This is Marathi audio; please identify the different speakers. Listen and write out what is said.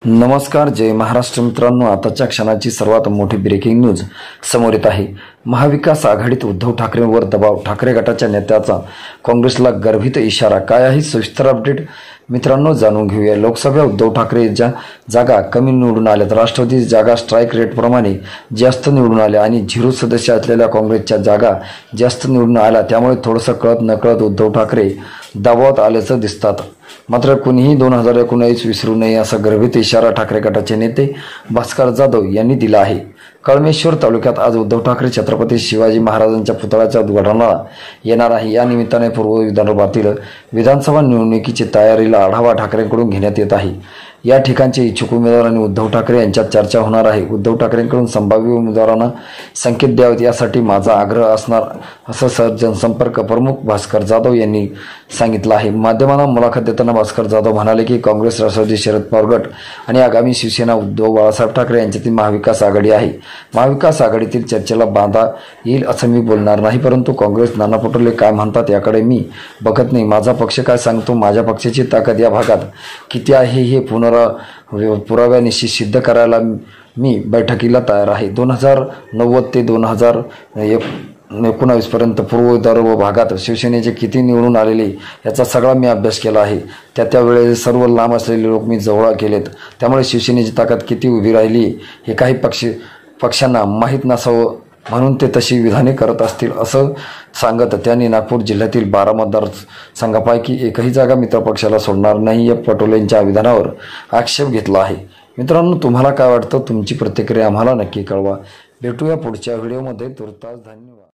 Speaker 1: नमस्कार, जय महाराष्ट्र मित्रांनो. आताच्या क्षणाची सर्वात मोठी ब्रेकिंग न्यूज समोर येत आहे. महाविकास आघाडीत उद्धव ठाकरेंवर दबाव, ठाकरे गटाच्या नेत्याचा काँग्रेसला गर्भित इशारा. काय आहे सविस्तर अपडेट मित्रांनो, जाणून घेऊया. लोकसभा उद्धव ठाकरे जागा कमी निवडून आल्यात. राष्ट्रवादी जागा स्ट्राईक रेटप्रमाणे जास्त निवडून आल्या आणि 0 सदस्य असलेल्या काँग्रेसच्या जागा जास्त निवडून आल्या. त्यामुळे थोडंसं कळत नकळत उद्धव ठाकरे दबावात आल्याचं दिसतात. मात्र कुणीही 2019 विसरू नये असा गर्भित इशारा ठाकरे गटाचे नेते भास्कर जाधव यांनी दिला आहे. कळमेश्वर तालुक्यात आज उद्धव ठाकरे छत्रपती शिवाजी महाराजांच्या पुतळ्याच्या उद्घाटनाला येणार आहे. या निमित्ताने पूर्व विदर्भातील विधानसभा निवडणुकीची तयारीला आढावा ठाकरेंकडून घेण्यात येत आहे. या ठिकाणचे इच्छुक उमेदवार आणि उद्धव ठाकरे यांच्यात चर्चा होणार आहे. उद्धव ठाकरेंकडून संभाव्य उमेदवारांना संकेत द्यावेत यासाठी माझा आग्रह असणार असं जनसंपर्क प्रमुख भास्कर जाधव यांनी सांगितलं आहे. माध्यमांना मुलाखत देताना भास्कर जाधव म्हणाले की काँग्रेस, राष्ट्रवादी, शरद पवार गट आणि आगामी शिवसेना उद्धव बाळासाहेब ठाकरे यांच्यातील महाविकास आघाडी आहे. महाविकास आघाडीतील चर्चेला बाधा येईल असं मी बोलणार नाही, परंतु काँग्रेस, नाना पटोले काय म्हणतात याकडे मी बघत नाही. माझा पक्ष काय सांगतो, माझ्या पक्षाची ताकद या भागात किती आहे हे पुराव्यानिशी सिद्ध करायला मी बैठकीला तयार आहे. 2090 ते 2019 पर्यंत पूर्व विदर्भ भागात शिवसेनेचे किती निवडून आलेले याचा सगळा मी अभ्यास केला आहे. त्यावेळेस सर्व लांब असलेले लोक मी जवळ केलेत. त्यामुळे शिवसेनेची ताकद किती उभी राहिली हे काही पक्षांना माहीत नसावं म्हणून ते तशी विधाने करत असतील असं सांगत त्यांनी नागपूर जिल्ह्यातील 12 मतदारसंघापैकी एकही जागा मित्रपक्षाला सोडणार नाही या पटोलेंच्या विधानावर आक्षेप घेतला आहे. मित्रांनो, तुम्हाला काय वाटतं? तुमची प्रतिक्रिया आम्हाला नक्की कळवा. भेटूया पुढच्या व्हिडिओमध्ये. तुर्तास धन्यवाद.